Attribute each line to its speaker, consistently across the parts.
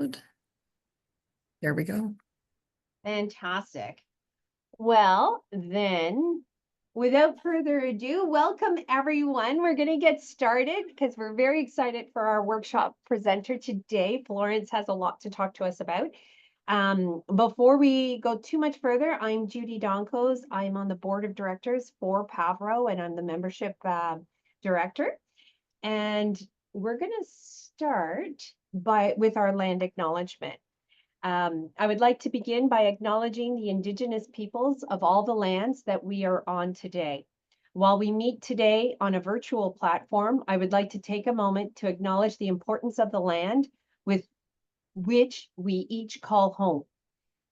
Speaker 1: mode. There we go.
Speaker 2: Fantastic. Well, then, without further ado, welcome everyone. We're going to get started because we're very excited for our workshop presenter today. Florence has a lot to talk to us about. Before we go too much further, I'm Judy Donkos. I'm on the board of directors for Pavro, and I'm the membership director. And we're going to start with our land acknowledgement. I would like to begin by acknowledging the Indigenous peoples of all the lands that we are on today. While we meet today on a virtual platform, I would like to take a moment to acknowledge the importance of the land with which we each call home.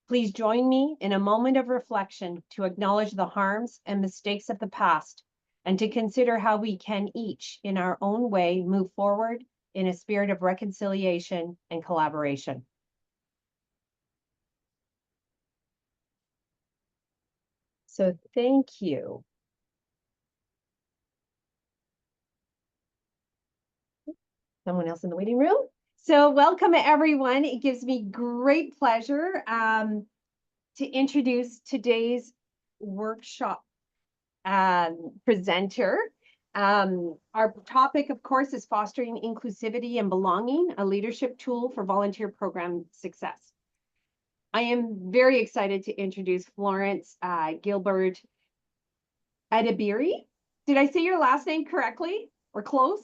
Speaker 2: Please join me in a moment of reflection to acknowledge the harms and mistakes of the past and to consider how we can each, in our own way, move forward in a spirit of reconciliation and collaboration. So thank you. Someone else in the waiting room. So welcome everyone. It gives me great pleasure to introduce today's workshop presenter. Our topic, of course, is fostering inclusivity and belonging, a leadership tool for volunteer program success. I am very excited to introduce Florence Edibiri. Did I say your last name correctly or close?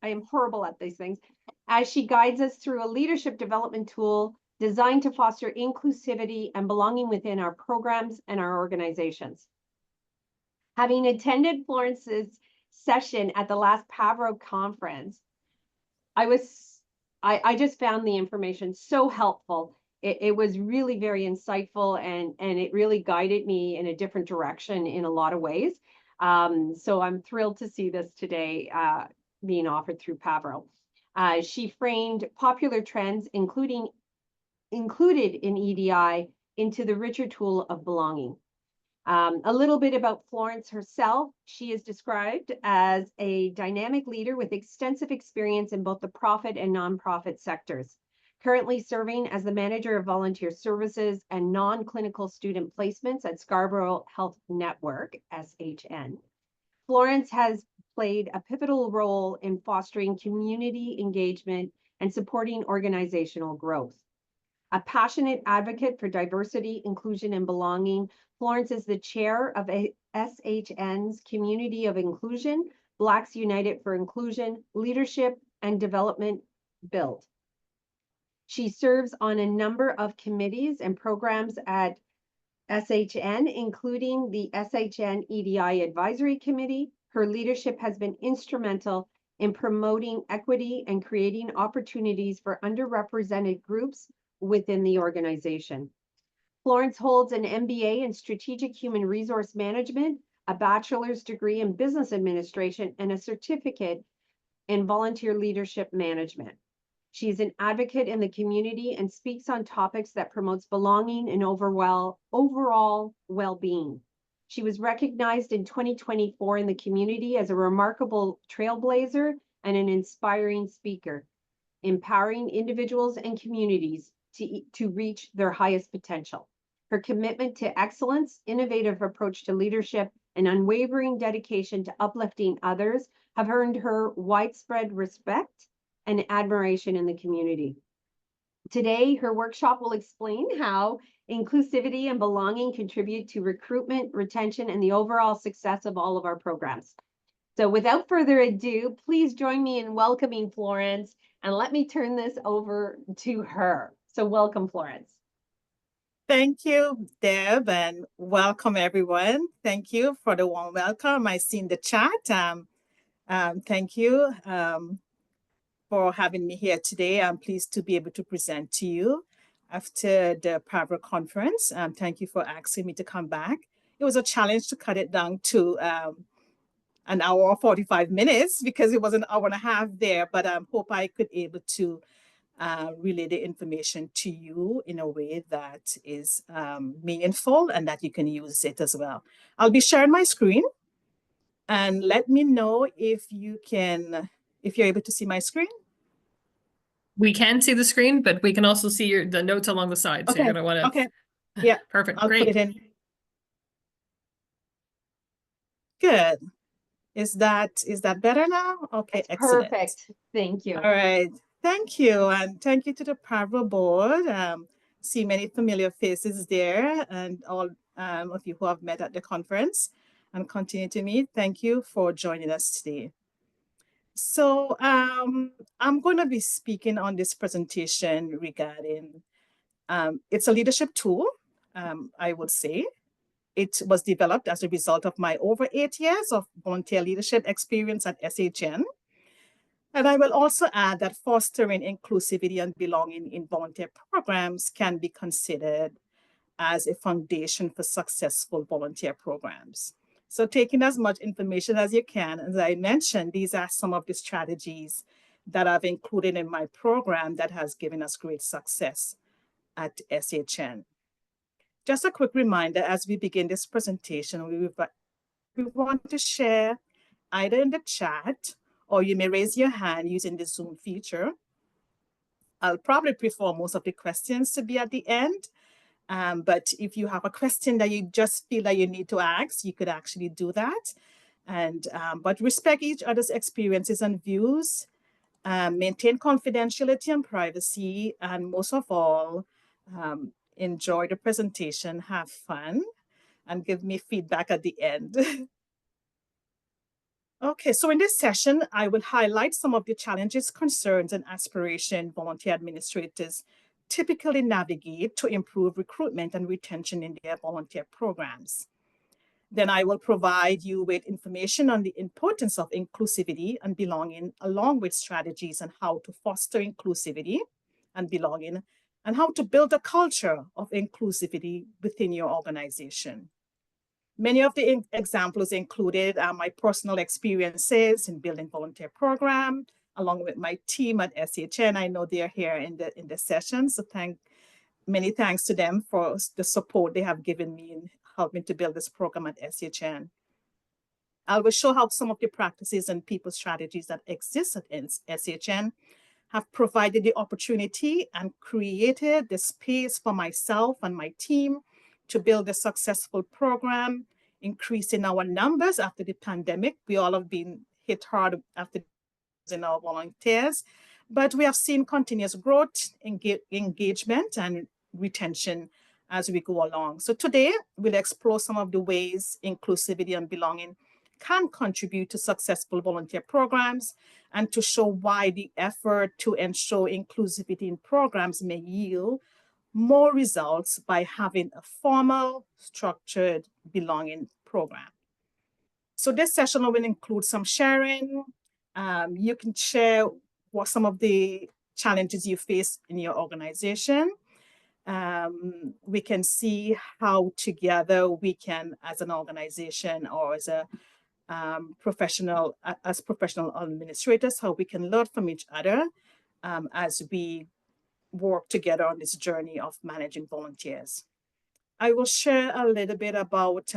Speaker 2: I am horrible at these things. As she guides us through a leadership development tool designed to foster inclusivity and belonging within our programs and our organizations. Having attended Florence's session at the last Pavro conference, I just found the information so helpful. It was really very insightful and it really guided me in a different direction in a lot of ways. So I'm thrilled to see this today being offered through Pavro. She framed popular trends, included in EDI, into the richer tool of belonging. A little bit about Florence herself. She is described as a dynamic leader with extensive experience in both the profit and nonprofit sectors. Currently serving as the manager of volunteer services and non-clinical student placements at Scarborough Health Network, SHN. Florence has played a pivotal role in fostering community engagement and supporting organizational growth. A passionate advocate for diversity, inclusion, and belonging, Florence is the chair of SHN's Community of Inclusion, Blacks United for Inclusion, Leadership, and Development Build. She serves on a number of committees and programs at SHN, including the SHN EDI Advisory Committee. Her leadership has been instrumental in promoting equity and creating opportunities for underrepresented groups within the organization. Florence holds an MBA in Strategic Human Resource Management, a bachelor's degree in Business Administration, and a certificate in Volunteer Leadership Management. She is an advocate in the community and speaks on topics that promotes belonging and overall well-being. She was recognized in 2024 in the community as a remarkable trailblazer and an inspiring speaker, empowering individuals and communities to reach their highest potential. Her commitment to excellence, innovative approach to leadership, and unwavering dedication to uplifting others have earned her widespread respect and admiration in the community. Today, her workshop will explain how inclusivity and belonging contribute to recruitment, retention, and the overall success of all of our programs. So without further ado, please join me in welcoming Florence, and let me turn this over to her. So welcome, Florence.
Speaker 3: Thank you, Deb, and welcome everyone. Thank you for the warm welcome. I see in the chat. Thank you for having me here today. I'm pleased to be able to present to you after the Pavro conference. Thank you for asking me to come back. It was a challenge to cut it down to an hour or 45 minutes because it was an hour and a half there, but I hope I could able to relay the information to you in a way that is meaningful and that you can use it as well. I'll be sharing my screen and let me know if you're able to see my screen.
Speaker 1: We can see the screen, but we can also see the notes along the side. So you're
Speaker 3: Okay,
Speaker 1: gonna want to.
Speaker 3: okay. Yeah,
Speaker 1: Perfect.
Speaker 3: I'll put it
Speaker 1: Great.
Speaker 3: in. Good. Is that better now? Okay,
Speaker 2: It's
Speaker 3: excellent.
Speaker 2: perfect. Thank you.
Speaker 3: All right. Thank you. And thank you to the Pablo board. See many familiar faces there and all of you who have met at the conference and continue to meet. Thank you for joining us today. So I'm going to be speaking on this presentation regarding, it's a leadership tool, I would say. It was developed as a result of my over 8 years of volunteer leadership experience at SHN. And I will also add that fostering inclusivity and belonging in volunteer programs can be considered as a foundation for successful volunteer programs. So taking as much information as you can, as I mentioned, these are some of the strategies that I've included in my program that has given us great success at SHN. Just a quick reminder as we begin this presentation, we want to share either in the chat or you may raise your hand using the Zoom feature. I'll probably prefer most of the questions to be at the end. But if you have a question that you just feel that you need to ask, you could actually do that. And but respect each other's experiences and views, maintain confidentiality and privacy, and most of all, enjoy the presentation, have fun, and give me feedback at the end. Okay, so in this session, I will highlight some of the challenges, concerns, and aspirations volunteer administrators typically navigate to improve recruitment and retention in their volunteer programs. Then I will provide you with information on the importance of inclusivity and belonging, along with strategies on how to foster inclusivity and belonging, and how to build a culture of inclusivity within your organization. Many of the examples included are my personal experiences in building volunteer program, along with my team at SHN. I know they're here in the session, so many thanks to them for the support they have given me in helping to build this program at SHN. I will show how some of the practices and people strategies that exist at SHN have provided the opportunity and created the space for myself and my team to build a successful program, increasing our numbers after the pandemic. We all have been hit hard after in our volunteers, but we have seen continuous growth, engagement, and retention as we go along. So today, we'll explore some of the ways inclusivity and belonging can contribute to successful volunteer programs and to show why the effort to ensure inclusivity in programs may yield more results by having a formal, structured belonging program. So this session will include some sharing. You can share what some of the challenges you face in your organization. We can see how together we can, as an organization or as a professional administrators, how we can learn from each other as we work together on this journey of managing volunteers. I will share a little bit about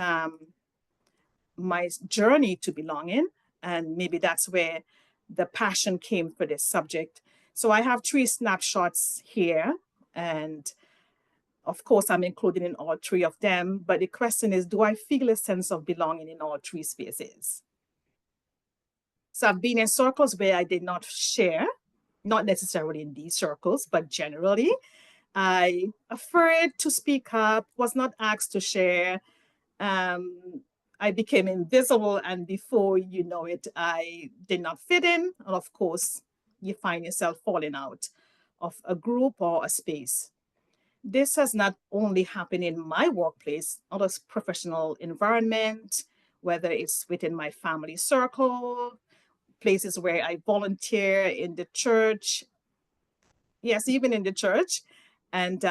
Speaker 3: my journey to belonging, and maybe that's where the passion came for this subject. So I have 3 snapshots here, and of course I'm included in all 3 of them, but the question is, do I feel a sense of belonging in all 3 spaces? So I've been in circles where I did not share, not necessarily in these circles, but generally, I afraid to speak up, was not asked to share. I became invisible, and before you know it, I did not fit in. And of course, you find yourself falling out of a group or a space. This has not only happened in my workplace, other professional environment, whether it's within my family circle, places where I volunteer in the church, yes, even in the church. And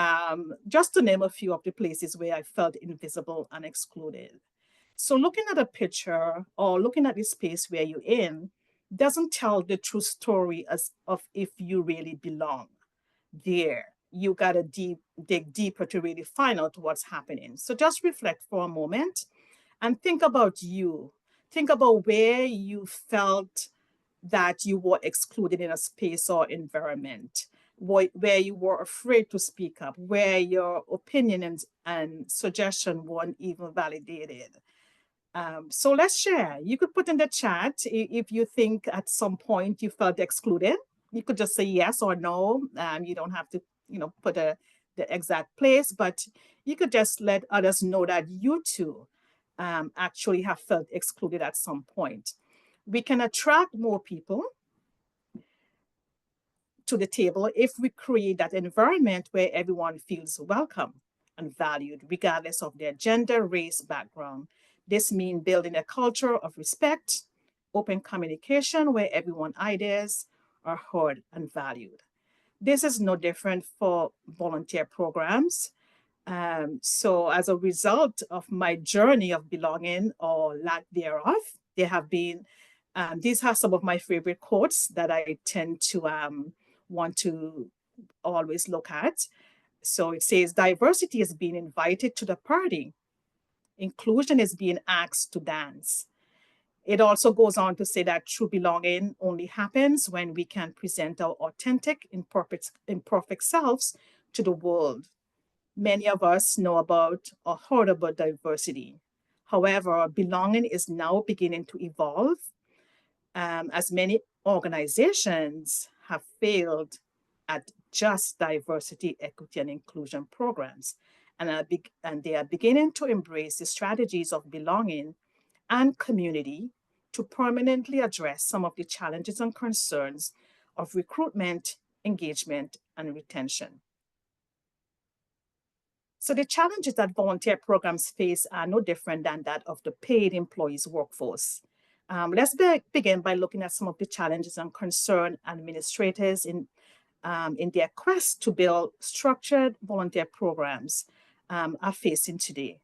Speaker 3: just to name a few of the places where I felt invisible and excluded. So looking at a picture or looking at the space where you're in doesn't tell the true story of if you really belong there. You got to dig deeper to really find out what's happening. So just reflect for a moment and think about you. Think about where you felt that you were excluded in a space or environment. where you were afraid to speak up, where your opinion and suggestion weren't even validated. So let's share. You could put in the chat if you think at some point you felt excluded. You could just say yes or no. You don't have to, put the exact place, but you could just let others know that you too actually have felt excluded at some point. We can attract more people to the table if we create that environment where everyone feels welcome and valued, regardless of their gender, race, background. This means building a culture of respect, open communication where everyone's ideas are heard and valued. This is no different for volunteer programs. So as a result of my journey of belonging or lack thereof, there have been, these are some of my favorite quotes that I tend to want to always look at. So it says, diversity is being invited to the party. Inclusion is being asked to dance. It also goes on to say that true belonging only happens when we can present our authentic, imperfect selves to the world. Many of us know about or heard about diversity. However, belonging is now beginning to evolve as many organizations have failed at just diversity, equity, and inclusion programs. And they are beginning to embrace the strategies of belonging and community to permanently address some of the challenges and concerns of recruitment, engagement, and retention. So the challenges that volunteer programs face are no different than that of the paid employees workforce. Let's begin by looking at some of the challenges and concern administrators in their quest to build structured volunteer programs are facing today.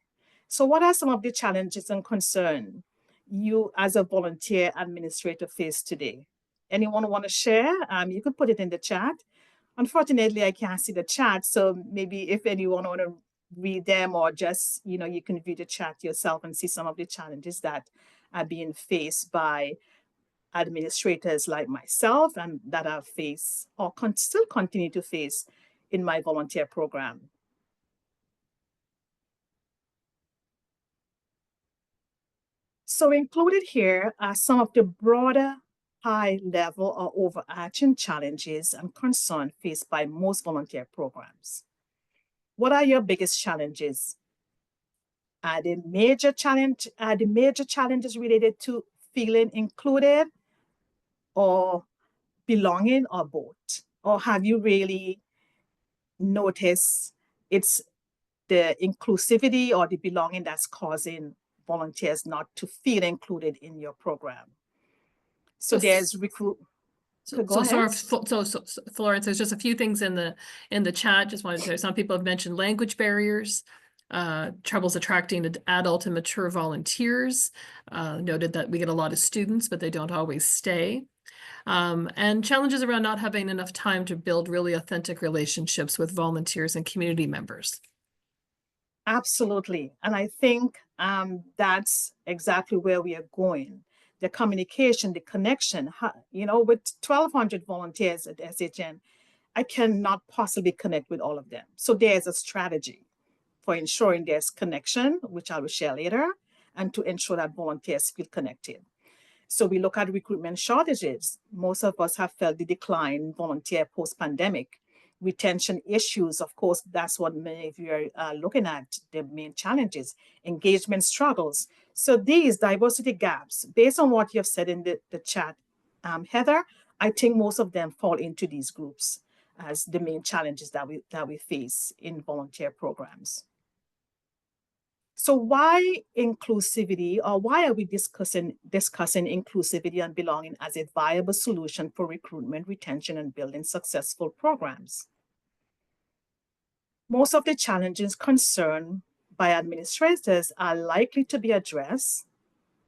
Speaker 3: So what are some of the challenges and concern you as a volunteer administrator face today? Anyone want to share? You could put it in the chat. Unfortunately, I can't see the chat. So maybe if anyone want to read them, or just, you can view the chat yourself and see some of the challenges that are being faced by administrators like myself and that I've faced or still continue to face in my volunteer program. So included here are some of the broader high-level or overarching challenges and concerns faced by most volunteer programs. What are your biggest challenges? Are the major challenges related to feeling included or belonging, or both? Or have you really noticed it's the inclusivity or the belonging that's causing volunteers not to feel included in your program? So there's go ahead.
Speaker 1: So Florence, there's just a few things in the chat. Just wanted to say, some people have mentioned language barriers, troubles attracting adult and mature volunteers, noted that we get a lot of students, but they don't always stay. And challenges around not having enough time to build really authentic relationships with volunteers and community members.
Speaker 3: Absolutely. And I think that's exactly where we are going. The communication, the connection, with 1,200 volunteers at SHN, I cannot possibly connect with all of them. So there's a strategy for ensuring there's connection, which I will share later, and to ensure that volunteers feel connected. So we look at recruitment shortages. Most of us have felt the decline in volunteer post-pandemic. Retention issues, of course, that's what many of you are looking at, the main challenges. Engagement struggles. So these diversity gaps, based on what you've said in the chat, Heather, I think most of them fall into these groups as the main challenges that we face in volunteer programs. So why inclusivity, or why are we discussing inclusivity and belonging as a viable solution for recruitment, retention, and building successful programs? Most of the challenges concerned by administrators are likely to be addressed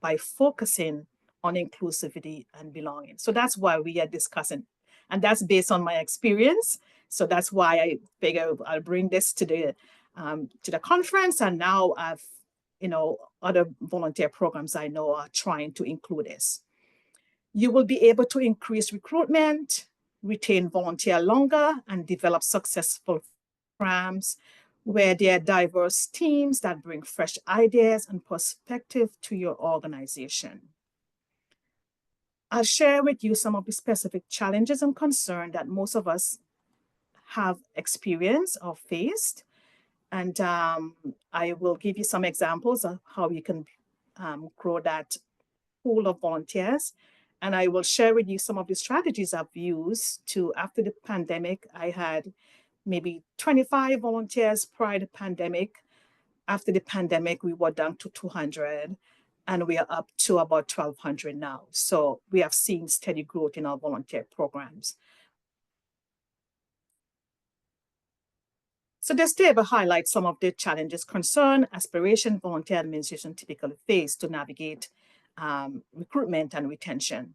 Speaker 3: by focusing on inclusivity and belonging. So that's why we are discussing, and that's based on my experience. So that's why I figure I'll bring this to the conference, and now I've, other volunteer programs I know are trying to include this. You will be able to increase recruitment, retain volunteer longer, and develop successful programs where there are diverse teams that bring fresh ideas and perspective to your organization. I'll share with you some of the specific challenges and concerns that most of us have experienced or faced. And I will give you some examples of how you can grow that pool of volunteers. And I will share with you some of the strategies I've used to, after the pandemic, I had maybe 25 volunteers prior to the pandemic. After the pandemic, we were down to 200, and we are up to about 1,200 now. So we have seen steady growth in our volunteer programs. So this table highlights some of the challenges, concern, aspiration, volunteer administration typically face to navigate recruitment and retention.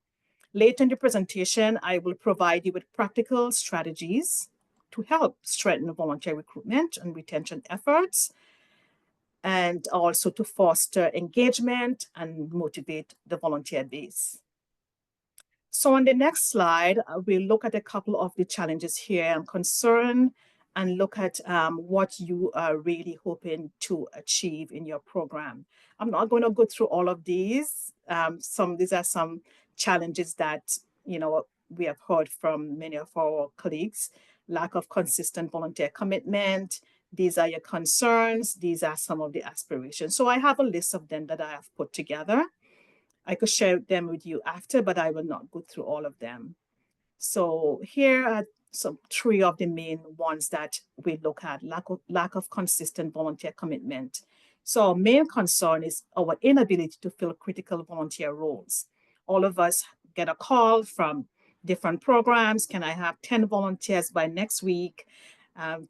Speaker 3: Later in the presentation, I will provide you with practical strategies to help strengthen volunteer recruitment and retention efforts, and also to foster engagement and motivate the volunteer base. So on the next slide, we'll look at a couple of the challenges here and concern, and look at what you are really hoping to achieve in your program. I'm not going to go through all of these. These are some challenges that, you know, we have heard from many of our colleagues. Lack of consistent volunteer commitment. These are your concerns. These are some of the aspirations. So I have a list of them that I have put together. I could share them with you after, but I will not go through all of them. So here are some three of the main ones that we look at: lack of consistent volunteer commitment. So our main concern is our inability to fill critical volunteer roles. All of us get a call from different programs. Can I have 10 volunteers by next week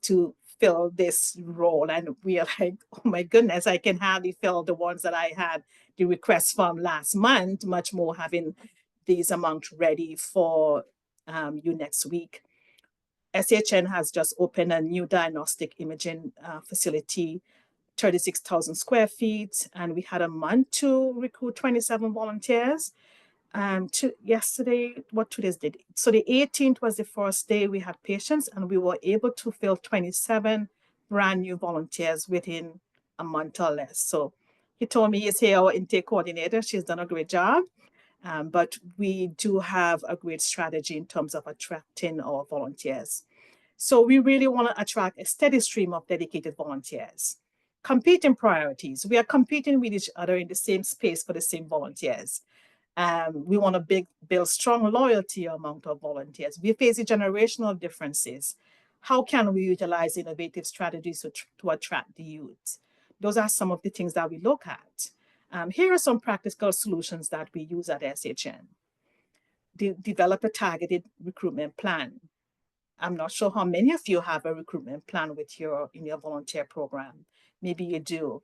Speaker 3: to fill this role? And we are like, oh my goodness, I can hardly fill the ones that I had the request from last month, much more having these amounts ready for you next week. SHN has just opened a new diagnostic imaging facility, 36,000 square feet, and we had a month to recruit 27 volunteers. Yesterday, today's date? So the 18th was the first day we had patients, and we were able to fill 27 brand new volunteers within a month or less. So he told me he's here, our intake coordinator. She's done a great job. But we do have a great strategy in terms of attracting our volunteers. So we really want to attract a steady stream of dedicated volunteers. Competing priorities. We are competing with each other in the same space for the same volunteers. We want to build strong loyalty among our volunteers. We face generational differences. How can we utilize innovative strategies to attract the youth? Those are some of the things that we look at. Here are some practical solutions that we use at SHN. Develop a targeted recruitment plan. I'm not sure how many of you have a recruitment plan in your volunteer program. Maybe you do.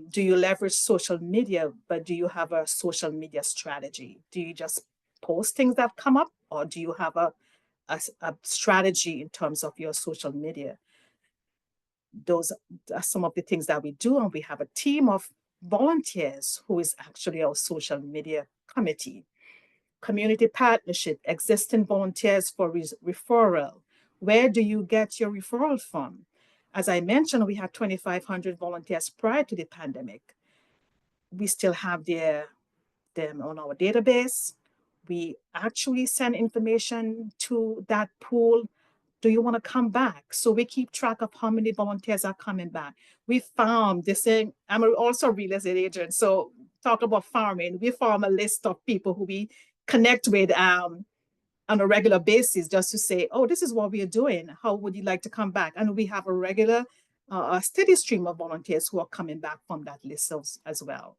Speaker 3: Do you leverage social media, but do you have a social media strategy? Do you just post things that come up, or do you have a strategy in terms of your social media? Those are some of the things that we do, and we have a team of volunteers who is actually our social media committee. Community partnership, existing volunteers for referral. Where do you get your referral from? As I mentioned, we had 2,500 volunteers prior to the pandemic. We still have them on our database. We actually send information to that pool. Do you want to come back? So we keep track of how many volunteers are coming back. We found this thing. I'm also a real estate agent. So talk about farming. We found a list of people who we connect with on a regular basis, just to say, oh, this is what we are doing. How would you like to come back? And we have a regular, a steady stream of volunteers who are coming back from that list as well.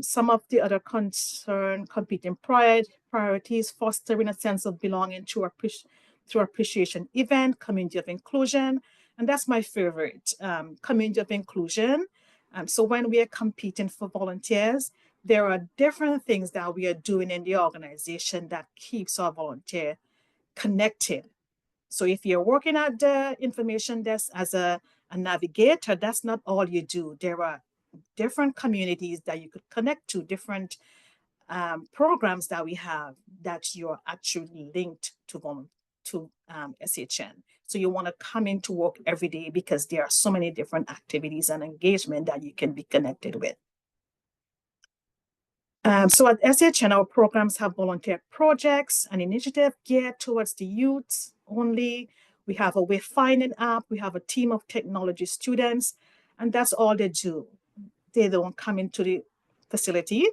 Speaker 3: Some of the other competing priorities: fostering a sense of belonging through appreciation event, community of inclusion. And that's my favorite, community of inclusion. So when we are competing for volunteers, there are different things that we are doing in the organization that keeps our volunteer connected. So if you're working at the information desk as a navigator, that's not all you do. There are different communities that you could connect to, different programs that we have that you're actually linked to SHN. So you want to come into work every day because there are so many different activities and engagement that you can be connected with. So at SHN, our programs have volunteer projects and initiative geared towards the youth only. We have a wayfinding app. We have a team of technology students, and that's all they do. They don't come into the facility.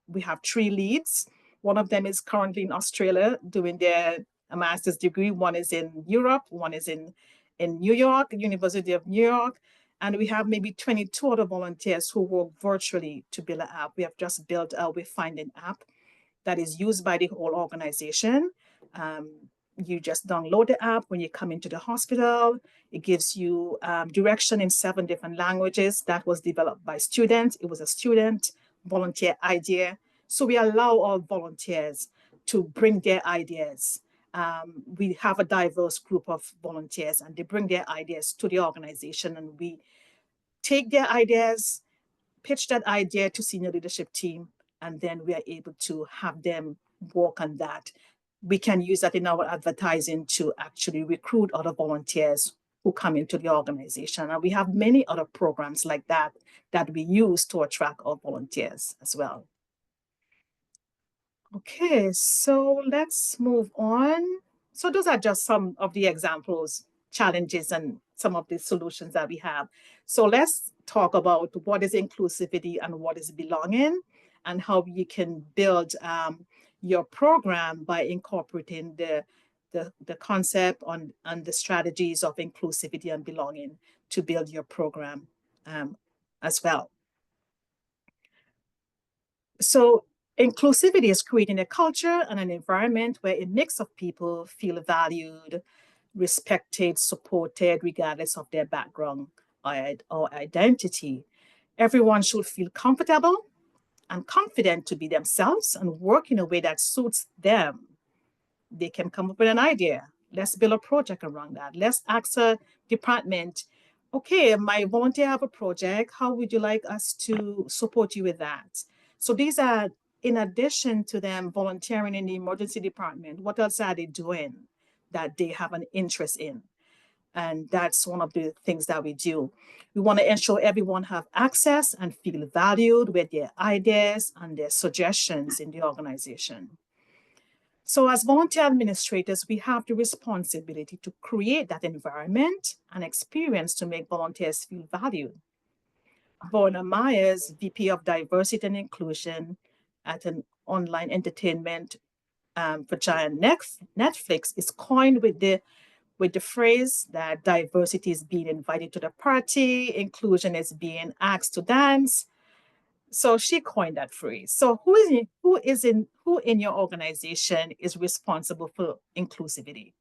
Speaker 3: We have 3 leads. One of them is currently in Australia doing their master's degree. One is in Europe. One is in New York, University of New York. And we have maybe 22 other volunteers who work virtually to build an app. We have just built a wayfinding app that is used by the whole organization. You just download the app when you come into the hospital. It gives you direction in 7 different languages. That was developed by students. It was a student volunteer idea. So we allow our volunteers to bring their ideas. We have a diverse group of volunteers, and they bring their ideas to the organization, and we take their ideas, pitch that idea to senior leadership team, and then we are able to have them work on that. We can use that in our advertising to actually recruit other volunteers who come into the organization. And we have many other programs like that that we use to attract our volunteers as well. Okay, so let's move on. So those are just some of the examples, challenges, and some of the solutions that we have. So let's talk about what is inclusivity and what is belonging, and how you can build your program by incorporating the concept and the strategies of inclusivity and belonging to build your program as well. So inclusivity is creating a culture and an environment where a mix of people feel valued, respected, supported, regardless of their background or identity. Everyone should feel comfortable and confident to be themselves and work in a way that suits them. They can come up with an idea. Let's build a project around that. Let's ask a department, okay, my volunteer have a project. How would you like us to support you with that? So these are, in addition to them volunteering in the emergency department, what else are they doing that they have an interest in? And that's one of the things that we do. We want to ensure everyone have access and feel valued with their ideas and their suggestions in the organization. So as volunteer administrators, we have the responsibility to create that environment and experience to make volunteers feel valued. Verna Myers, VP of Diversity and Inclusion at an online entertainment for giant Netflix, is coined with the phrase that diversity is being invited to the party, inclusion is being asked to dance. So she coined that phrase. So who in your organization is responsible for inclusivity?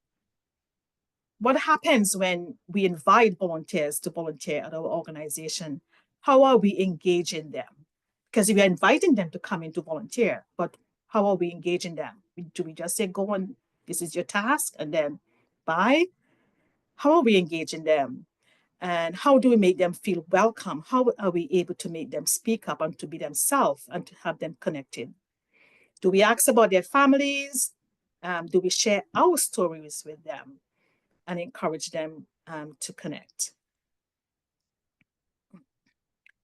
Speaker 3: What happens when we invite volunteers to volunteer at our organization? How are we engaging them? Because we are inviting them to come in to volunteer, but how are we engaging them? Do we just say, go on, this is your task, and then bye? How are we engaging them? And how do we make them feel welcome? How are we able to make them speak up and to be themselves and to have them connected? Do we ask about their families? Do we share our stories with them and encourage them to connect?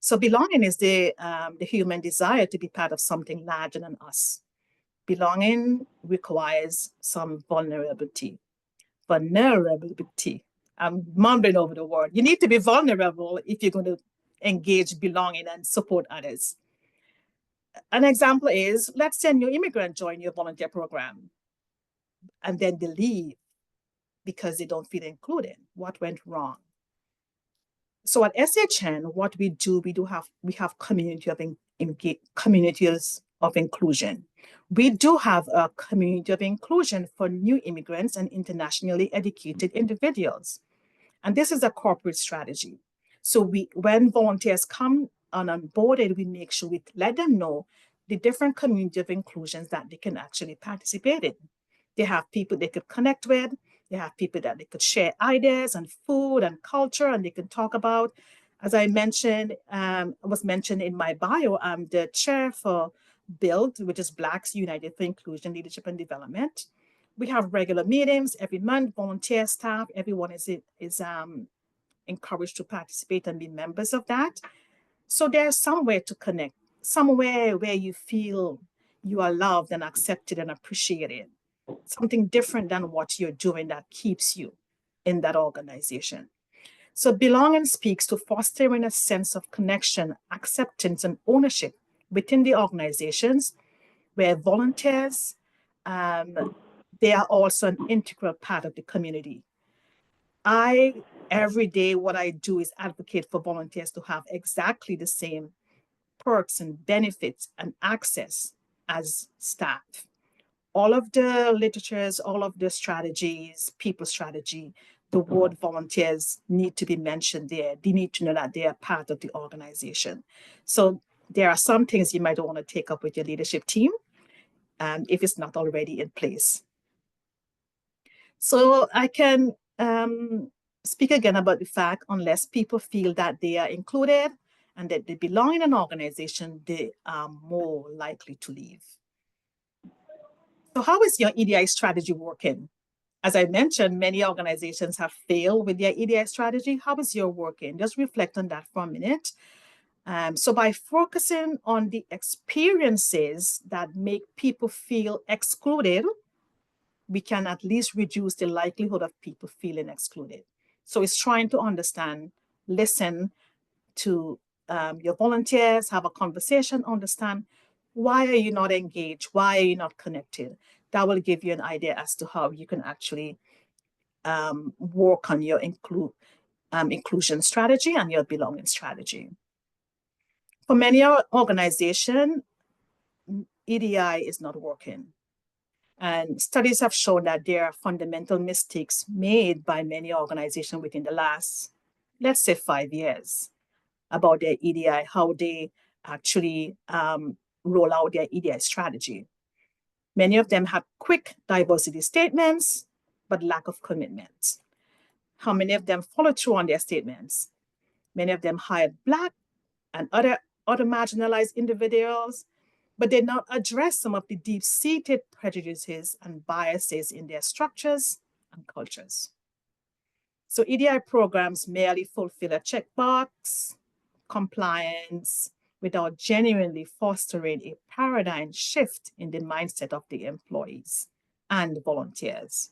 Speaker 3: So belonging is the human desire to be part of something larger than us. Belonging requires some vulnerability. Vulnerability. I'm mumbling over the word. You need to be vulnerable if you're going to engage belonging and support others. An example is, let's say a new immigrant join your volunteer program and then they leave because they don't feel included. What went wrong? So at SHN, what we have communities of inclusion. We do have a community of inclusion for new immigrants and internationally educated individuals. And this is a corporate strategy. So when volunteers come on board, we make sure we let them know the different community of inclusions that they can actually participate in. They have people they could connect with. They have people that they could share ideas and food and culture, and they can talk about. As I mentioned, was mentioned in my bio, I'm the chair for BUILD, which is Blacks United for Inclusion, Leadership and Development. We have regular meetings every month, volunteer staff, everyone is encouraged to participate and be members of that. So there's somewhere to connect, somewhere where you feel you are loved and accepted and appreciated, something different than what you're doing that keeps you in that organization. So belonging speaks to fostering a sense of connection, acceptance, and ownership within the organizations where volunteers, they are also an integral part of the community. Every day, what I do is advocate for volunteers to have exactly the same perks and benefits and access as staff. All of the literatures, all of the strategies, people strategy, the word volunteers need to be mentioned there. They need to know that they are part of the organization. So there are some things you might want to take up with your leadership team if it's not already in place. So I can speak again about the fact, unless people feel that they are included and that they belong in an organization, they are more likely to leave. So how is your EDI strategy working? As I mentioned, many organizations have failed with their EDI strategy. How is your working? Just reflect on that for a minute. So by focusing on the experiences that make people feel excluded, we can at least reduce the likelihood of people feeling excluded. So it's trying to understand, listen to your volunteers, have a conversation, understand why are you not engaged? Why are you not connected? That will give you an idea as to how you can actually work on your inclusion strategy and your belonging strategy. For many organizations, EDI is not working. And studies have shown that there are fundamental mistakes made by many organizations within the last, let's say, 5 years about their EDI, how they actually roll out their EDI strategy. Many of them have quick diversity statements, but lack of commitment. How many of them follow through on their statements? Many of them hired Black and other marginalized individuals, but did not address some of the deep-seated prejudices and biases in their structures and cultures. So EDI programs merely fulfill a checkbox, compliance, without genuinely fostering a paradigm shift in the mindset of the employees and volunteers.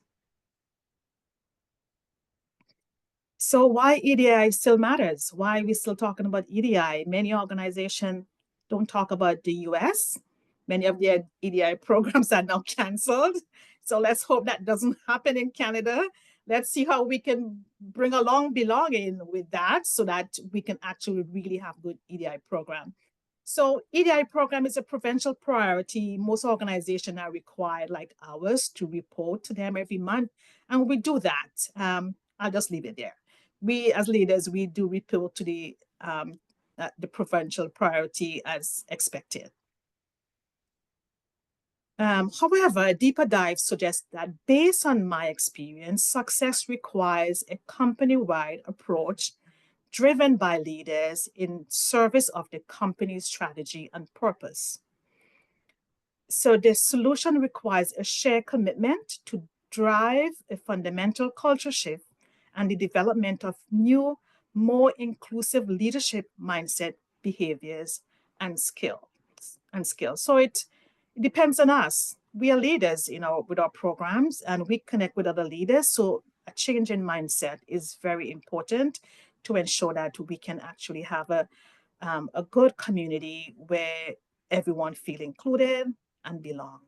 Speaker 3: So why EDI still matters? Why are we still talking about EDI? Many organizations don't talk about the US. Many of their EDI programs are now canceled. So let's hope that doesn't happen in Canada. Let's see how we can bring along belonging with that so that we can actually really have good EDI program. So EDI program is a provincial priority. Most organizations are required, like ours, to report to them every month. And we do that. I'll just leave it there. We, as leaders, we do report to the provincial priority as expected. However, a deeper dive suggests that based on my experience, success requires a company-wide approach driven by leaders in service of the company's strategy and purpose. So the solution requires a shared commitment to drive a fundamental culture shift and the development of new, more inclusive leadership mindset, behaviors, and skills. So it depends on us. We are leaders, with our programs, and we connect with other leaders. So a change in mindset is very important to ensure that we can actually have a good community where everyone feels included and belong.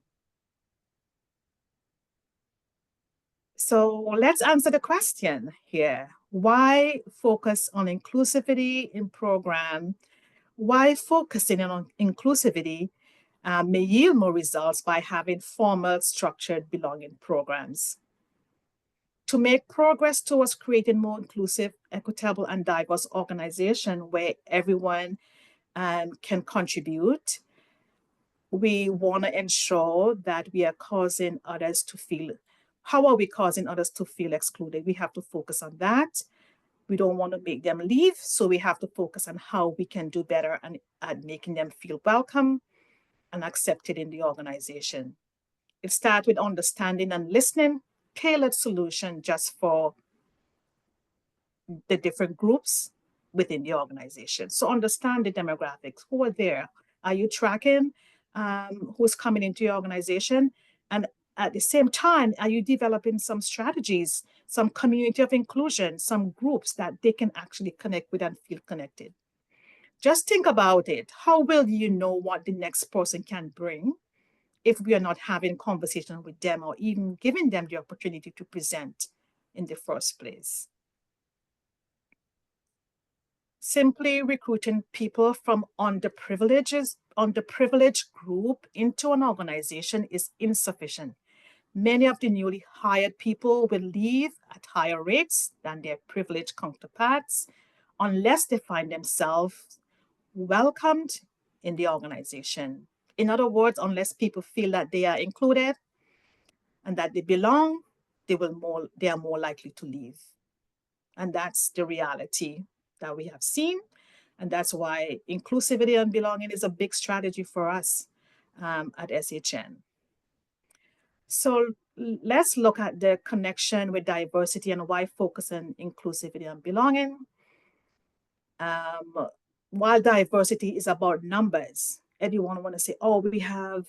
Speaker 3: So let's answer the question here. Why focus on inclusivity in program? Why focusing on inclusivity may yield more results by having formal, structured belonging programs? To make progress towards creating more inclusive, equitable, and diverse organization where everyone can contribute, we want to ensure that we are causing others to feel. How are we causing others to feel excluded? We have to focus on that. We don't want to make them leave, so we have to focus on how we can do better at making them feel welcome and accepted in the organization. It starts with understanding and listening, tailored solution just for the different groups within the organization. So understand the demographics, who are there. Are you tracking who's coming into your organization? And at the same time, are you developing some strategies, some community of inclusion, some groups that they can actually connect with and feel connected? Just think about it. How will you know what the next person can bring if we are not having conversation with them or even giving them the opportunity to present in the first place? Simply recruiting people from underprivileged group into an organization is insufficient. Many of the newly hired people will leave at higher rates than their privileged counterparts unless they find themselves welcomed in the organization. In other words, unless people feel that they are included and that they belong, they are more likely to leave. And that's the reality that we have seen. And that's why inclusivity and belonging is a big strategy for us at SHN. So let's look at the connection with diversity and why focus on inclusivity and belonging. While diversity is about numbers, everyone want to say, oh, we have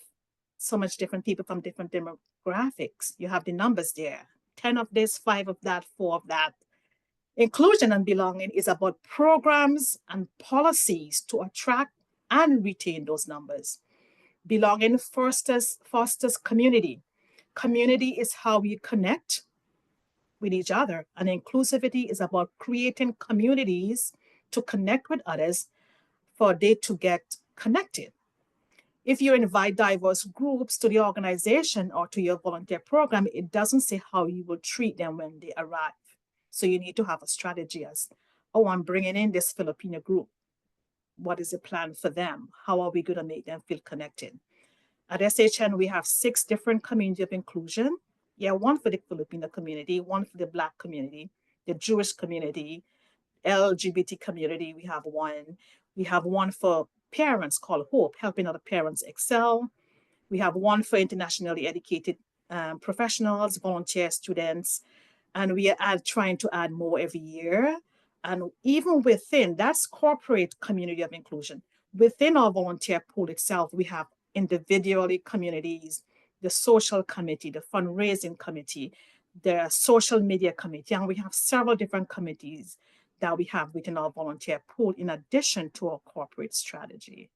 Speaker 3: so much different people from different demographics. You have the numbers there, 10 of this, 5 of that, 4 of that. Inclusion and belonging is about programs and policies to attract and retain those numbers. Belonging fosters community. Community is how we connect with each other, and inclusivity is about creating communities to connect with others for they to get connected. If you invite diverse groups to the organization or to your volunteer program, it doesn't say how you will treat them when they arrive. So you need to have a strategy as, oh, I'm bringing in this Filipino group. What is the plan for them? How are we going to make them feel connected? At SHN, we have 6 different community of inclusion. Yeah, one for the Filipino community, one for the Black community, the Jewish community, LGBT community, we have one. We have one for parents called Hope, helping other parents excel. We have one for internationally educated professionals, volunteer students, and we are trying to add more every year. And even within, that's corporate community of inclusion. Within our volunteer pool itself, we have individually communities, the social committee, the fundraising committee, the social media committee, and we have several different committees that we have within our volunteer pool in addition to our corporate strategy.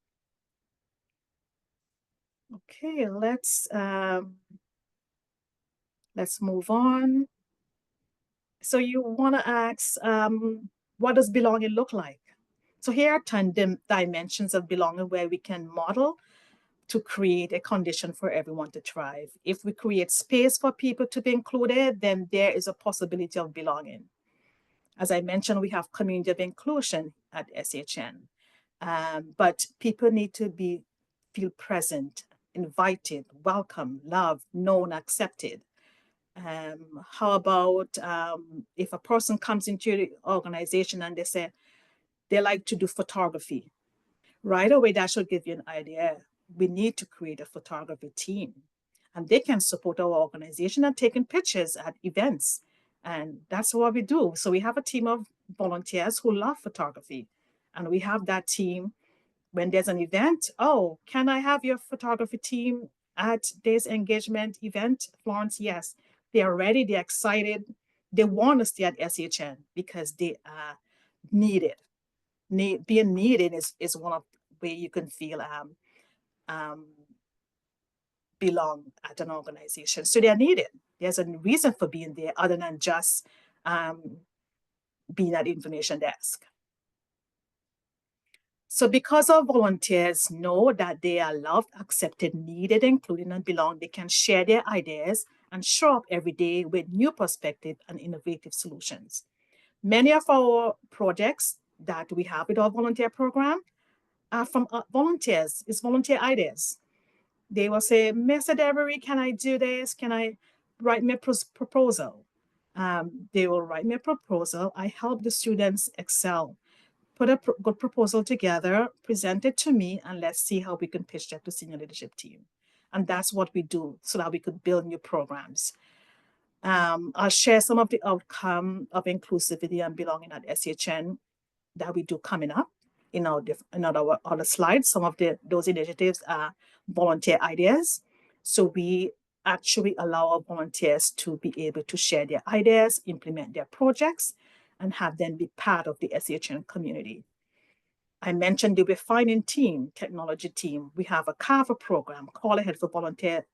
Speaker 3: Okay, let's move on. So you want to ask, what does belonging look like? So here are 10 dimensions of belonging where we can model to create a condition for everyone to thrive. If we create space for people to be included, then there is a possibility of belonging. As I mentioned, we have community of inclusion at SHN, but people need to feel present, invited, welcome, loved, known, accepted. How about if a person comes into the organization and they say they like to do photography? Right away, that should give you an idea. We need to create a photography team, and they can support our organization and taking pictures at events. And that's what we do. So we have a team of volunteers who love photography, and we have that team when there's an event. Oh, can I have your photography team at this engagement event, Florence? Yes. They are ready, they're excited. They want to stay at SHN because they are needed. Being needed is one of the ways you can feel belong at an organization. So they're needed. There's a reason for being there other than just being at the information desk. So because our volunteers know that they are loved, accepted, needed, included, and belong, they can share their ideas and show up every day with new perspective and innovative solutions. Many of our projects that we have with our volunteer program are from volunteers. It's volunteer ideas. They will say, Miss Edibiri, can I do this? Can I write me a proposal? They will write me a proposal. I help the students excel. put a good proposal together, present it to me, and let's see how we can pitch that to senior leadership team. And that's what we do so that we could build new programs. I'll share some of the outcome of inclusivity and belonging at SHN that we do coming up in our other slides. Some of those initiatives are volunteer ideas. So we actually allow our volunteers to be able to share their ideas, implement their projects, and have them be part of the SHN community. I mentioned the refining team, technology team. We have a CAVA program, Call Ahead for Volunteer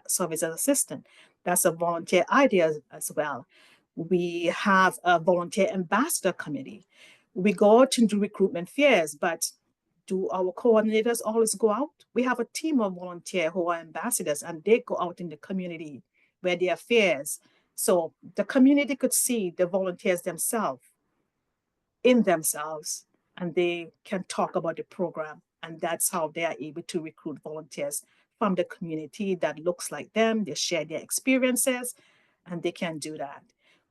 Speaker 3: Service Assistant. That's a volunteer idea as well. We have a volunteer ambassador committee. We go out and do recruitment fairs, but do our coordinators always go out? We have a team of volunteers who are ambassadors, and they go out in the community where there are fairs. So the community could see the volunteers themselves, and they can talk about the program. And that's how they are able to recruit volunteers from the community that looks like them. They share their experiences, and they can do that.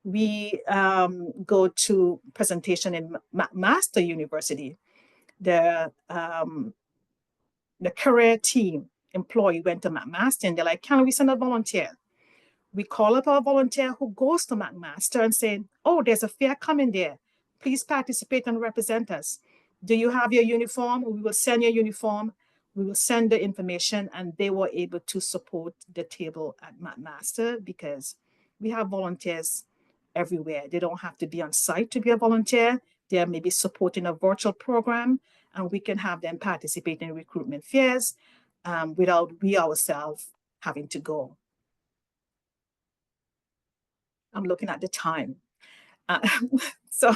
Speaker 3: We go to presentation in McMaster University. The career team employee went to McMaster, and they're like, can we send a volunteer? We call up our volunteer who goes to McMaster and say, oh, there's a fair coming there. Please participate and represent us. Do you have your uniform? We will send your uniform. We will send the information, and they were able to support the table at McMaster because we have volunteers everywhere. They don't have to be on site to be a volunteer. They're maybe supporting a virtual program, and we can have them participate in recruitment fairs without we ourselves having to go. I'm looking at the time. So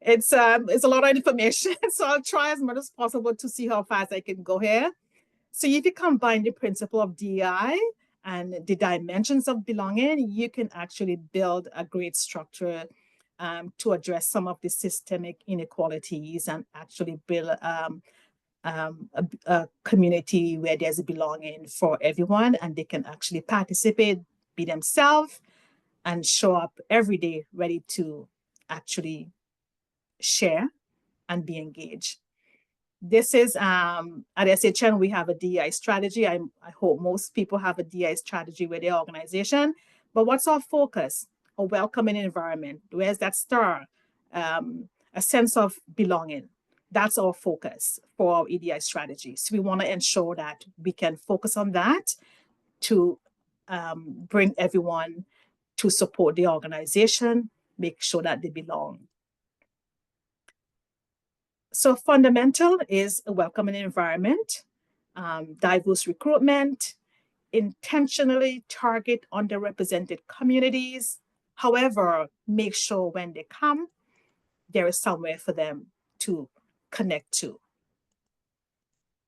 Speaker 3: it's a lot of information. So I'll try as much as possible to see how fast I can go here. So if you combine the principle of DEI and the dimensions of belonging, you can actually build a great structure to address some of the systemic inequalities and actually build a community where there's a belonging for everyone, and they can actually participate, be themselves, and show up every day ready to actually share and be engaged. This is at SHN, we have a DEI strategy. I hope most people have a DEI strategy with their organization. But what's our focus? A welcoming environment. Where's that star? A sense of belonging. That's our focus for our EDI strategy. So we want to ensure that we can focus on that to bring everyone to support the organization, make sure that they belong. So fundamental is a welcoming environment, diverse recruitment, intentionally target underrepresented communities. However, make sure when they come, there is somewhere for them to connect to.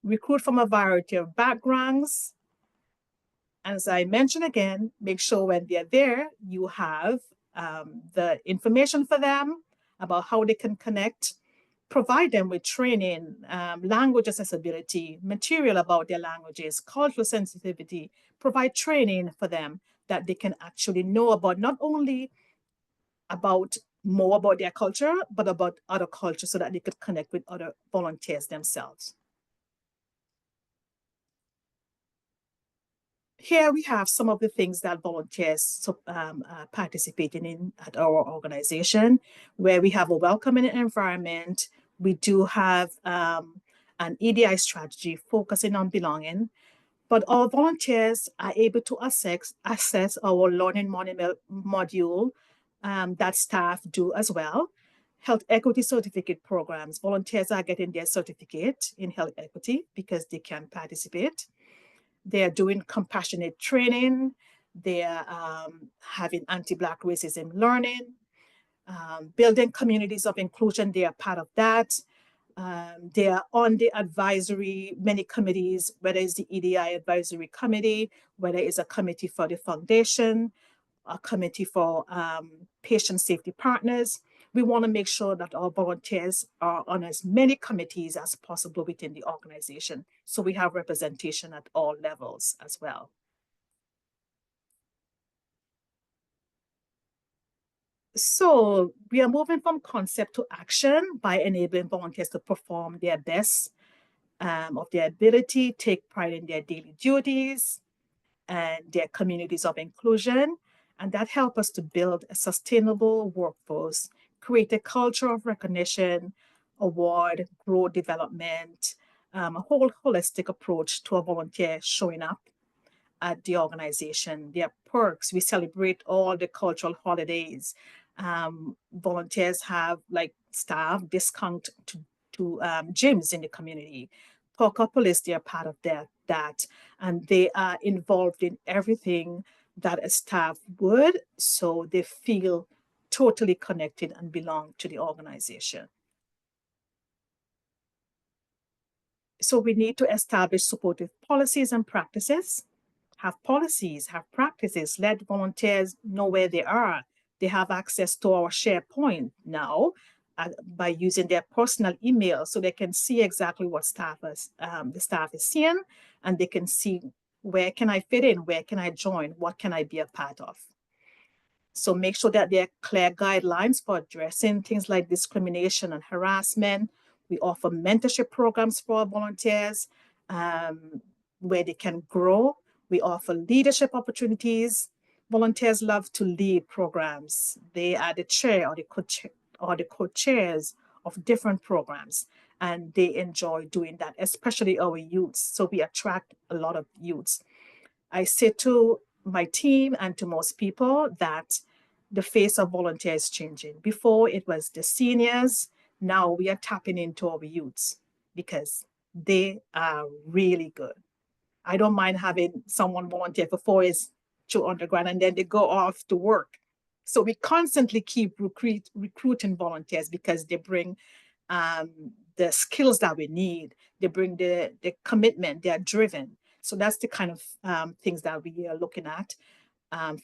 Speaker 3: Recruit from a variety of backgrounds. And as I mentioned again, make sure when they're there, you have the information for them about how they can connect, provide them with training, language accessibility, material about their languages, cultural sensitivity, provide training for them that they can actually know about, not only about more about their culture, but about other cultures so that they could connect with other volunteers themselves. Here we have some of the things that volunteers participating in at our organization, where we have a welcoming environment. We do have an EDI strategy focusing on belonging, but our volunteers are able to access our learning module that staff do as well. Health equity certificate programs. Volunteers are getting their certificate in health equity because they can participate. They're doing compassionate training. They're having anti-Black racism learning, building communities of inclusion. They are part of that. They are on the advisory, many committees, whether it's the EDI advisory committee, whether it's a committee for the foundation, a committee for patient safety partners. We want to make sure that our volunteers are on as many committees as possible within the organization. So we have representation at all levels as well. So we are moving from concept to action by enabling volunteers to perform their best of their ability, take pride in their daily duties and their communities of inclusion. And that helps us to build a sustainable workforce, create a culture of recognition, award, growth, development, a whole holistic approach to a volunteer showing up at the organization. There are perks. We celebrate all the cultural holidays. Volunteers have like staff discount to gyms in the community. Pocopolis, they are part of that. And they are involved in everything that a staff would, so they feel totally connected and belong to the organization. So we need to establish supportive policies and practices, have policies, have practices, let volunteers know where they are. They have access to our SharePoint now by using their personal email, so they can see exactly what the staff is seeing, and they can see where can I fit in, where can I join, what can I be a part of. So make sure that there are clear guidelines for addressing things like discrimination and harassment. We offer mentorship programs for our volunteers where they can grow. We offer leadership opportunities. Volunteers love to lead programs. They are the chair or the co-chairs of different programs, and they enjoy doing that, especially our youths. So we attract a lot of youths. I say to my team and to most people that the face of volunteer is changing. Before it was the seniors, now we are tapping into our youths because they are really good. I don't mind having someone volunteer for 4 years to undergrad and then they go off to work. So we constantly keep recruiting volunteers because they bring the skills that we need. They bring the commitment, they are driven. So that's the kind of things that we are looking at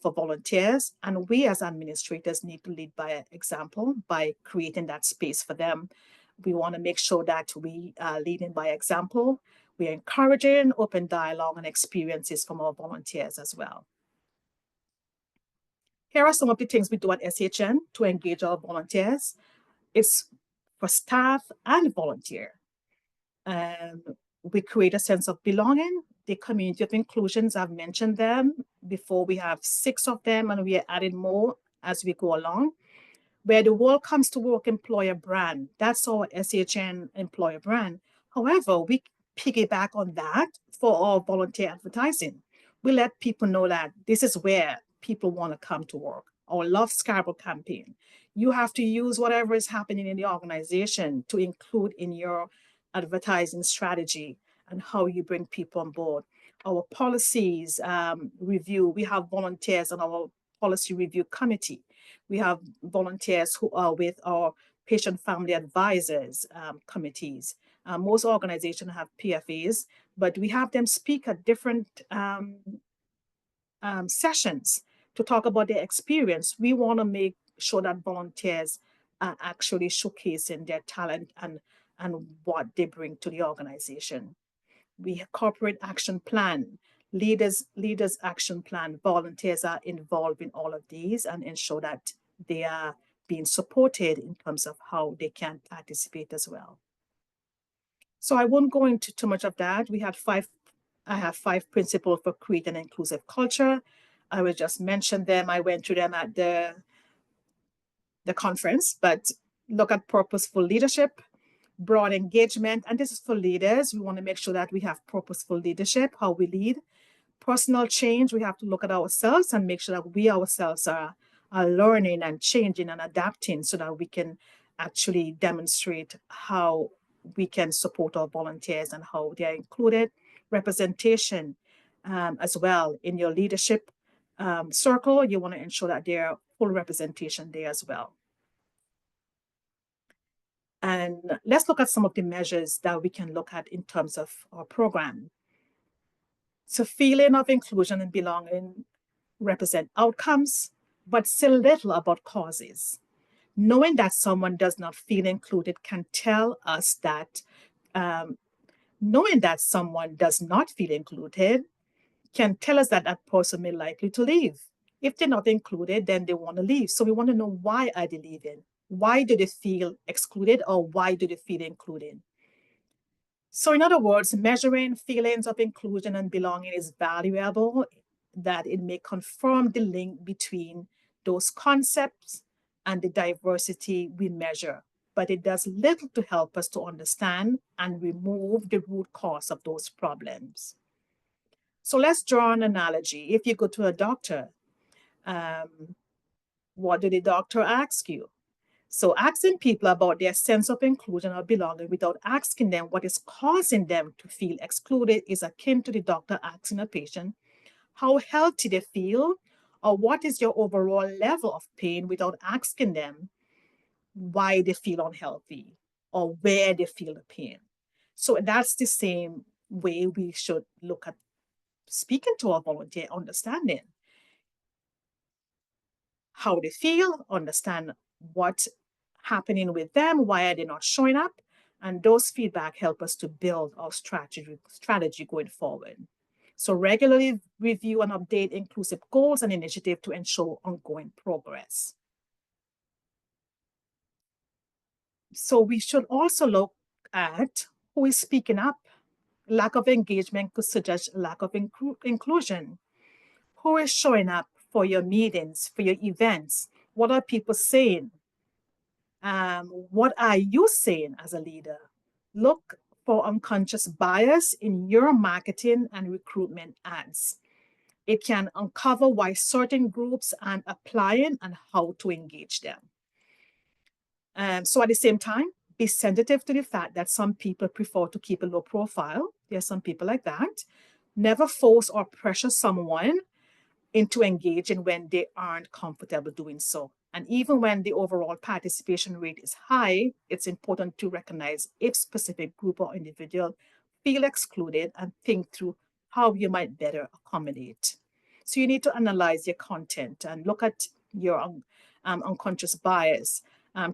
Speaker 3: for volunteers. And we as administrators need to lead by example by creating that space for them. We want to make sure that we are leading by example. We're encouraging open dialogue and experiences from our volunteers as well. Here are some of the things we do at SHN to engage our volunteers. It's for staff and volunteer. We create a sense of belonging. The community of inclusions, I've mentioned them before. We have 6 of them and we are adding more as we go along. Where the world comes to work employer brand, that's our SHN employer brand. However, we piggyback on that for our volunteer advertising. We let people know that this is where people want to come to work. Our Love Scarborough campaign. You have to use whatever is happening in the organization to include in your advertising strategy and how you bring people on board. Our policies review, we have volunteers on our policy review committee. We have volunteers who are with our patient family advisors committees. Most organizations have PFAs, but we have them speak at different sessions to talk about their experience. We want to make sure that volunteers are actually showcasing their talent and what they bring to the organization. We have corporate action plan, leaders action plan. Volunteers are involved in all of these and ensure that they are being supported in terms of how they can participate as well. So I won't go into too much of that. I have 5 principles for creating an inclusive culture. I will just mention them. I went through them at the conference, but look at purposeful leadership, broad engagement, and this is for leaders. We want to make sure that we have purposeful leadership, how we lead. Personal change, we have to look at ourselves and make sure that we ourselves are learning and changing and adapting so that we can actually demonstrate how we can support our volunteers and how they are included. Representation as well in your leadership circle, you want to ensure that there are full representation there as well. And let's look at some of the measures that we can look at in terms of our program. So feeling of inclusion and belonging represent outcomes, but say little about causes. Knowing that someone does not feel included can tell us that knowing that someone does not feel included can tell us that that person may likely to leave. If they're not included, then they want to leave. So we want to know, why are they leaving? Why do they feel excluded, or why do they feel included? So in other words, measuring feelings of inclusion and belonging is valuable, that it may confirm the link between those concepts and the diversity we measure, but it does little to help us to understand and remove the root cause of those problems. So let's draw an analogy. If you go to a doctor, what do the doctor ask you? So asking people about their sense of inclusion or belonging without asking them what is causing them to feel excluded is akin to the doctor asking a patient how healthy they feel or what is your overall level of pain, without asking them why they feel unhealthy or where they feel the pain. So that's the same way we should look at speaking to our volunteer, understanding how they feel, understand what's happening with them, why are they not showing up, and those feedback help us to build our strategy going forward. So regularly review and update inclusive goals and initiatives to ensure ongoing progress. So we should also look at who is speaking up. Lack of engagement could suggest lack of inclusion. Who is showing up for your meetings, for your events? What are people saying? What are you saying as a leader? Look for unconscious bias in your marketing and recruitment ads. It can uncover why certain groups aren't applying and how to engage them. So at the same time, be sensitive to the fact that some people prefer to keep a low profile. There are some people like that. Never force or pressure someone into engaging when they aren't comfortable doing so. And even when the overall participation rate is high, it's important to recognize if specific group or individual feel excluded and think through how you might better accommodate. So you need to analyze your content and look at your unconscious bias.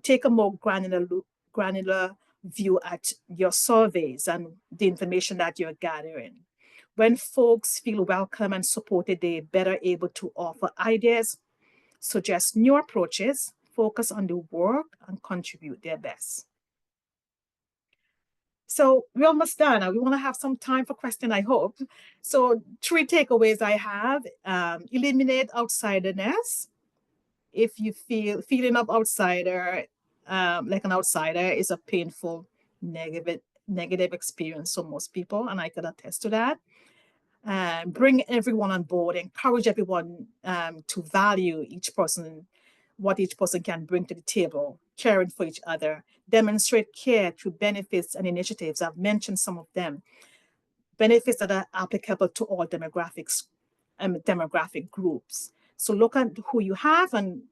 Speaker 3: Take a more granular view at your surveys and the information that you're gathering. When folks feel welcome and supported, they're better able to offer ideas, suggest new approaches, focus on the work, and contribute their best. So we're almost done. We want to have some time for questions, I hope. So 3 takeaways I have. Eliminate outsiderness. If you feeling of outsider, like an outsider, is a painful, negative experience for most people, and I could attest to that. Bring everyone on board, encourage everyone to value each person, what each person can bring to the table, caring for each other, demonstrate care through benefits and initiatives. I've mentioned some of them. Benefits that are applicable to all demographics and demographic groups. So look at who you have and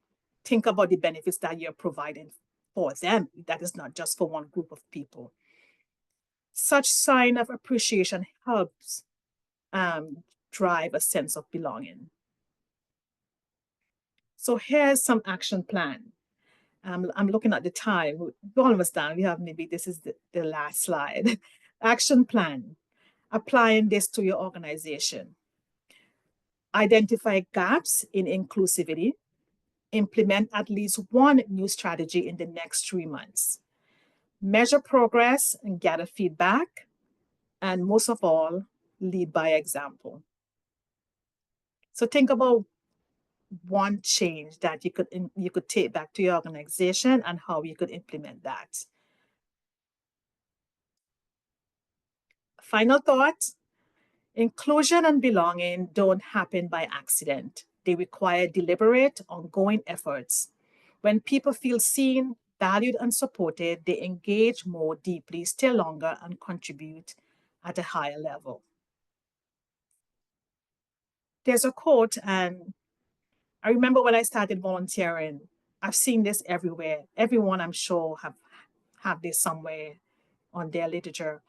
Speaker 3: think about the benefits that you're providing for them. That is not just for one group of people. Such sign of appreciation helps drive a sense of belonging. So here's some action plan. I'm looking at the time. We're almost done. We have maybe this is the last slide. Action plan. Applying this to your organization. Identify gaps in inclusivity. Implement at least one new strategy in the next 3 months. Measure progress and gather feedback. And most of all, lead by example. So think about one change that you could take back to your organization and how you could implement that. Final thought, inclusion and belonging don't happen by accident. They require deliberate, ongoing efforts. When people feel seen, valued, and supported, they engage more deeply, stay longer, and contribute at a higher level. There's a quote, and I remember when I started volunteering, I've seen this everywhere. Everyone, I'm sure, have this somewhere on their literature.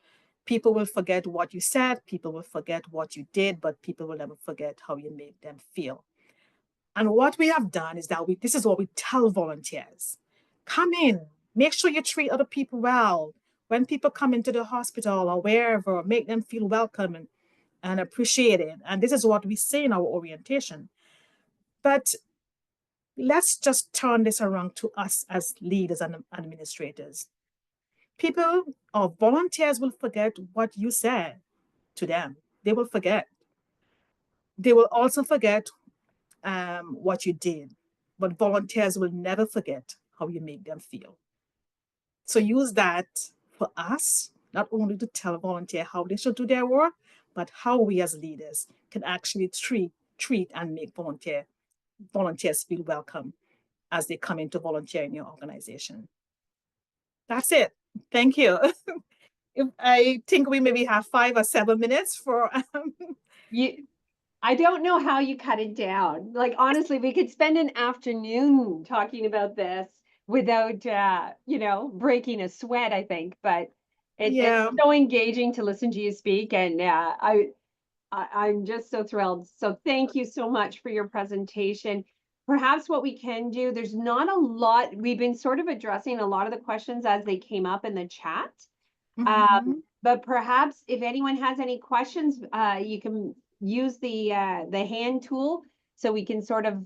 Speaker 3: People will forget what you said, people will forget what you did, but people will never forget how you made them feel. And what we have done is that this is what we tell volunteers. Come in, make sure you treat other people well. When people come into the hospital or wherever, make them feel welcome and appreciated. And this is what we say in our orientation. But let's just turn this around to us as leaders and administrators. People or volunteers will forget what you said to them. They will forget. They will also forget what you did, but volunteers will never forget how you make them feel. So use that for us, not only to tell a volunteer how they should do their work, but how we as leaders can actually treat and make volunteers feel welcome as they come in to volunteer in your organization. That's it. Thank you. I think we maybe have 5 or 7 minutes for
Speaker 2: I don't know how you cut it down. Like, honestly, we could spend an afternoon talking about this without, breaking a sweat, I think. But
Speaker 3: Yeah.
Speaker 2: it's so engaging to listen to you speak. And I'm just so thrilled. So thank you so much for your presentation. Perhaps what we can do, there's not a lot, we've been sort of addressing a lot of the questions as they came up in the chat. But perhaps if anyone has any questions, you can use the hand tool so we can sort of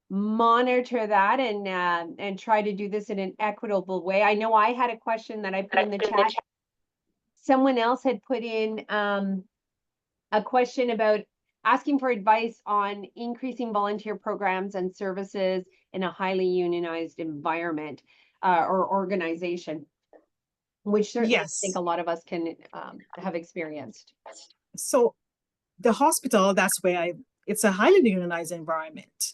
Speaker 2: monitor that and try to do this in an equitable way. I know I had a question that I put in the chat. Someone else had put in a question about asking for advice on increasing volunteer programs and services in a highly unionized environment or organization, which certainly I think a lot of us can have experienced.
Speaker 3: So the hospital, that's where it's a highly unionized environment.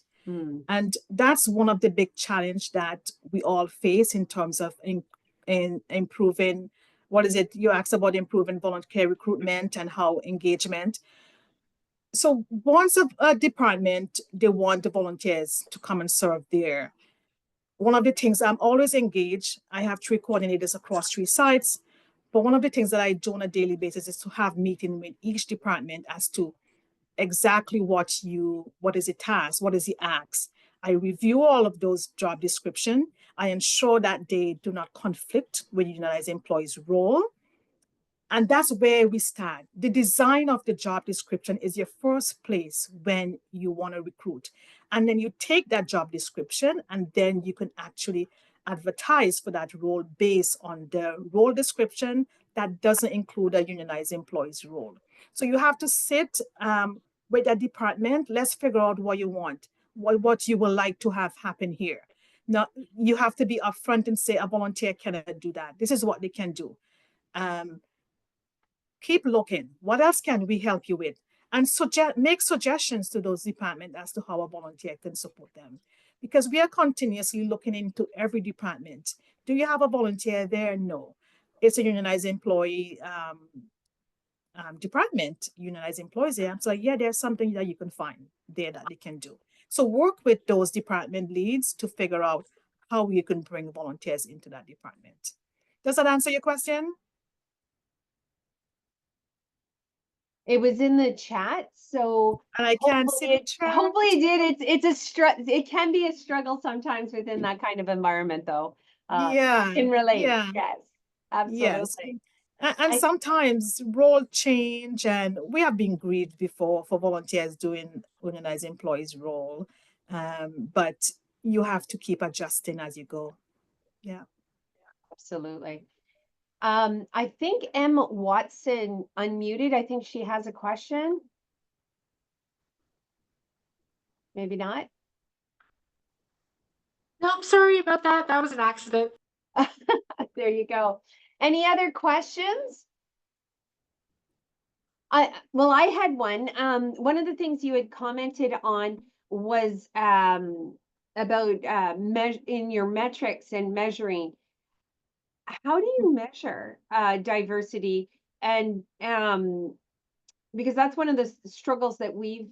Speaker 3: And that's one of the big challenge that we all face in terms of in improving, what is it? You asked about improving volunteer recruitment and how engagement. So once a department, they want the volunteers to come and serve there. One of the things I'm always engaged, I have 3 coordinators across 3 sites, but one of the things that I do on a daily basis is to have meeting with each department as to exactly what is the task, what is the ask. I review all of those job description. I ensure that they do not conflict with unionized employees' role. And that's where we start. The design of the job description is your first place when you want to recruit. And then you take that job description and then you can actually advertise for that role based on the role description that doesn't include a unionized employee's role. So you have to sit with that department. Let's figure out what you want, what you would like to have happen here. Now, you have to be upfront and say a volunteer cannot do that. This is what they can do. Keep looking. What else can we help you with? And make suggestions to those departments as to how a volunteer can support them. Because we are continuously looking into every department. Do you have a volunteer there? No. It's a unionized employee department, unionized employees there. So yeah, there's something that you can find there that they can do. So work with those department leads to figure out how you can bring volunteers into that department. Does that answer your question?
Speaker 2: It was in the chat, so
Speaker 3: and I can't see the chat.
Speaker 2: Hopefully it did. It can be a struggle sometimes within that kind of environment, though.
Speaker 3: Yeah,
Speaker 2: can relate.
Speaker 3: yeah.
Speaker 2: Yes, absolutely.
Speaker 3: Yes. And sometimes role change, and we have been grieved before for volunteers doing unionized employees' role, but you have to keep adjusting as you go. Yeah,
Speaker 2: absolutely. I think M. Watson unmuted. I think she has a question. Maybe not.
Speaker 4: No, I'm sorry about that. That was an accident.
Speaker 2: There you go. Any other questions? I had one. One of the things you had commented on was about in your metrics and measuring. How do you measure diversity? And because that's one of the struggles that we've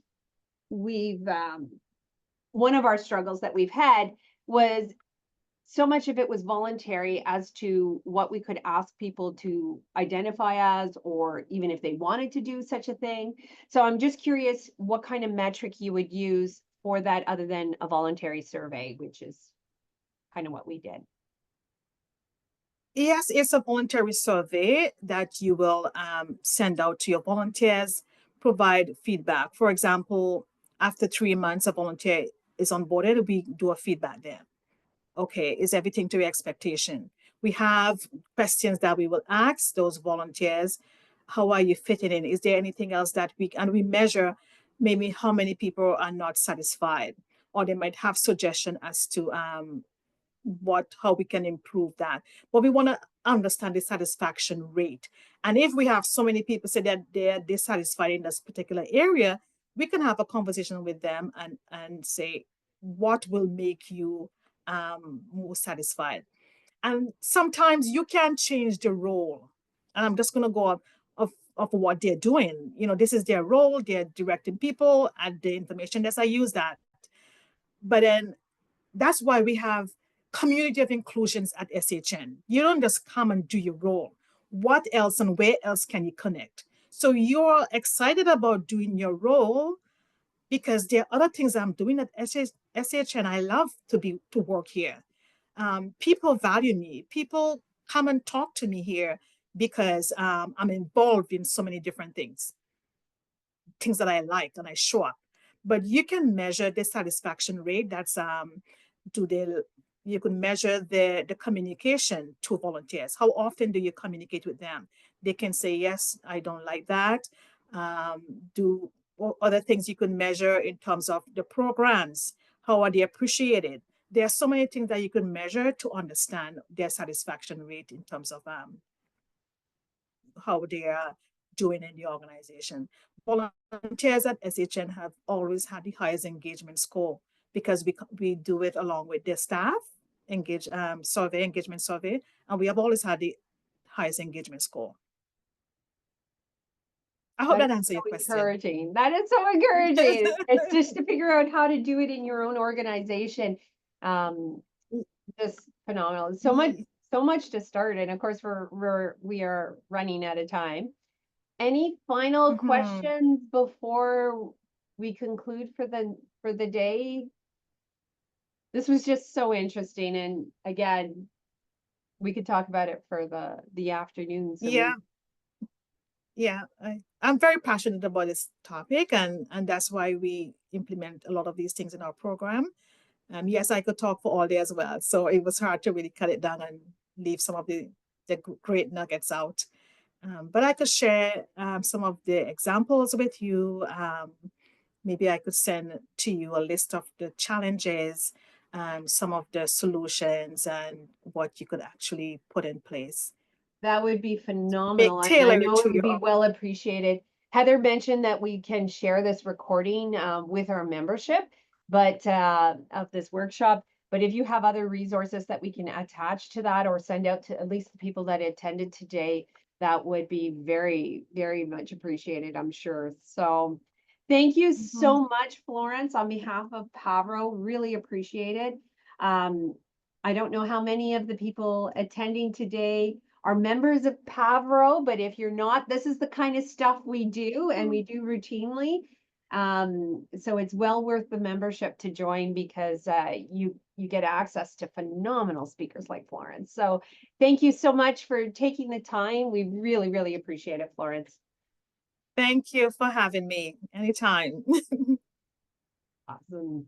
Speaker 2: one of our struggles that we've had was so much of it was voluntary as to what we could ask people to identify as, or even if they wanted to do such a thing. So I'm just curious what kind of metric you would use for that other than a voluntary survey, which is kind of what we did.
Speaker 3: Yes, it's a voluntary survey that you will send out to your volunteers, provide feedback. For example, After 3 months, a volunteer is onboarded, we do a feedback there. Okay, is everything to your expectation? We have questions that we will ask those volunteers. How are you fitting in? Is there anything else that we measure maybe how many people are not satisfied, or they might have suggestion as to how we can improve that. But we want to understand the satisfaction rate. And if we have so many people say that they're dissatisfied in this particular area, we can have a conversation with them and say, what will make you more satisfied? And sometimes you can change the role. And I'm just going to go of what they're doing. This is their role. They're directing people and the information desk. I use that. But then that's why we have community of inclusions at SHN. You don't just come and do your role. What else and where else can you connect? So you're excited about doing your role because there are other things I'm doing at SHN. I love to work here. People value me. People come and talk to me here because I'm involved in so many different things that I like, and I show up. But you can measure the satisfaction rate. That's you can measure the communication to volunteers. How often do you communicate with them? They can say, yes, I don't like that. Other things you can measure in terms of the programs. How are they appreciated? There are so many things that you can measure to understand their satisfaction rate in terms of how they are doing in the organization. Volunteers at SHN have always had the highest engagement score because we do it along with their staff engagement survey, and we have always had the highest engagement score. I hope that answers your question.
Speaker 2: Encouraging. That is so encouraging. It's just to figure out how to do it in your own organization. Just phenomenal. So much to start, and of course we are running out of time. Any final questions before we conclude for the day? This was just so interesting, and again, we could talk about it for the afternoon. So
Speaker 3: I'm very passionate about this topic, and that's why we implement a lot of these things in our program. Yes, I could talk for all day as well, so it was hard to really cut it down and leave some of the great nuggets out. But I could share some of the examples with you. Maybe I could send to you a list of the challenges, some of the solutions, and what you could actually put in place.
Speaker 2: That would be phenomenal. I know it would be well appreciated. Heather mentioned that we can share this recording with our membership, but of this workshop. But if you have other resources that we can attach to that or send out to at least the people that attended today, that would be very, very much appreciated, I'm sure. So thank you so much, Florence, on behalf of Pavro. Really appreciate it. I don't know how many of the people attending today are members of Pavro, but if you're not, this is the kind of stuff we do and we do routinely. So it's well worth the membership to join because you get access to phenomenal speakers like Florence. So thank you so much for taking the time. We really, really appreciate it, Florence.
Speaker 3: Thank you for having me anytime.
Speaker 2: Awesome.